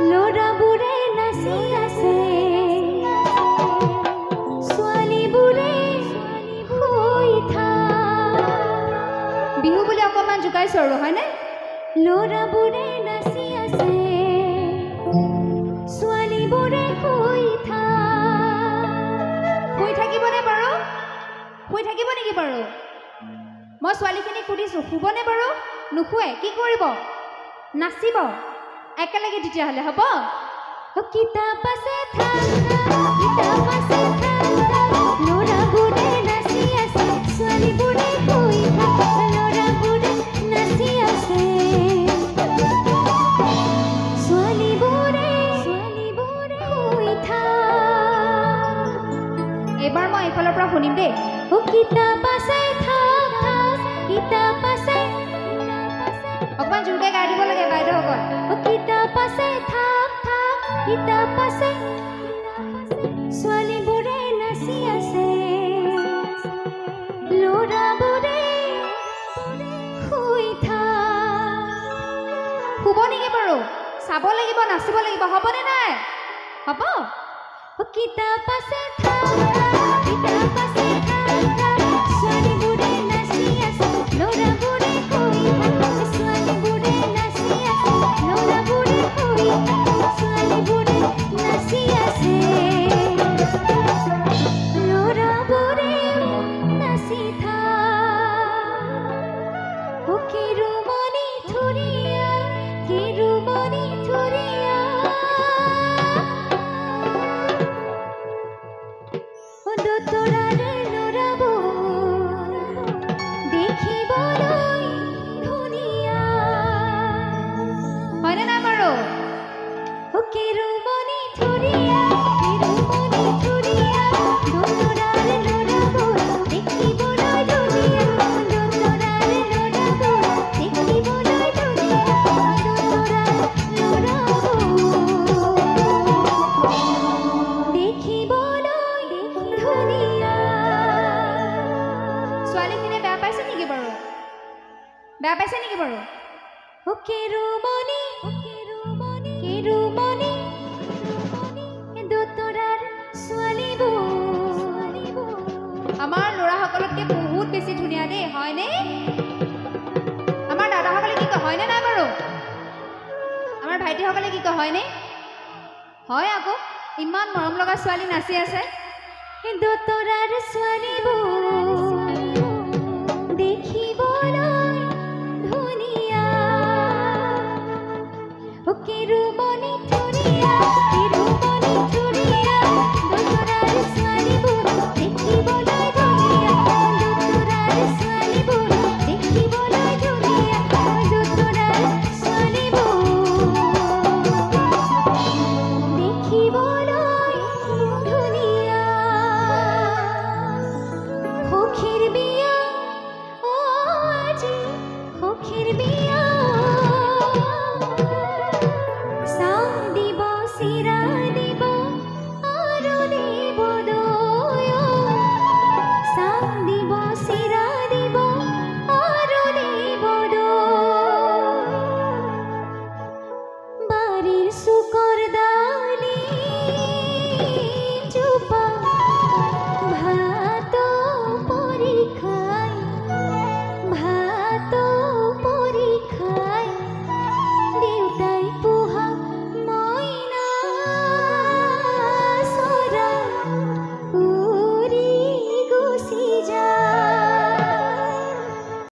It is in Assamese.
ল'ৰাবোৰে নাচি আছে ছোৱালীবোৰে শুই থাক বিহু বুলি অকণমান জোকাইছো আৰু হয়নে ল'ৰাবোৰে নাচি আছে ছোৱালীবোৰে শুই থাকিবনে বাৰু শুই থাকিব নেকি বাৰু মই ছোৱালীখিনিক সুধিছোঁ শুবনে বাৰু নুশুৱে কি কৰিব নাচিব একেলগে তেতিয়াহ'লে হ'ব কিতাপ আছে কিতাপ আছে ল'ৰাবোৰে নাচি আছে ছোৱালীবোৰে শুই থাক ল'ৰাবোৰে নাচি আছে ছোৱালীবোৰে শুই থাক এইবাৰ মই এইফালৰ পৰা শুনিম দেই কিতাপ আছে কিতাপ আছে অকণমান জোৰকৈ গাই দিব লাগে বাইদেউসকল কিতাপ আছে কিতাপ আছে ছোৱালীবোৰে নাচি আছে ল'ৰাবোৰে শুই থাক শুব নেকি বাৰু চাব লাগিব নাচিব লাগিব হ'বনে নাই হ'ব কিতাপ আছে কিতাপ আছে ছোৱালীবোৰে নাচি আছে ল'ৰাবোৰে শুই থাক ছোৱালীবোৰে নাচি আছে ল'ৰাবোৰে শুই থাক ছোৱালীবোৰে নাচি আছে ল'ৰাবোৰে নাচি থাক কেৰুমণি ধুনীয়া কেৰুমণি ধুনীয়া দোতৰাৰে ল'ৰাবোৰ দেখিবলৈ ধুনীয়া হয়নে নাই বাৰু কেৰুমণি ধুনীয়া কেৰুমণি ধুনীয়া দোতৰাৰে ল'ৰাবোৰ দেখিবলৈ ধুনীয়া দোতৰাৰে ল'ৰাবোৰ দেখিবলৈ ধুনীয়া দোতৰাৰে ল'ৰাবোৰ দেখিবলৈ ধুনীয়া ছোৱালীখিনিয়ে বেয়া পাইছে নেকি বাৰু বেয়া পাইছে নেকি বাৰু কেৰুমণি কেৰুমণি দোতৰাৰ ছোৱালীবোৰ আমাৰ ল'ৰাসকলতকৈ বহুত বেছি ধুনীয়া দেই হয়নে আমাৰ দাদাসকলে কি কয় হয়নে নাই বাৰু আমাৰ ভাইটিসকলে কি কয় হয়নে হয় আকৌ ইমান মৰম লগা ছোৱালী নাচি আছে দোতৰাৰ ছোৱালীবোৰ দেখিবলৈ ধুনীয়া কেৰুমণি ধুনীয়া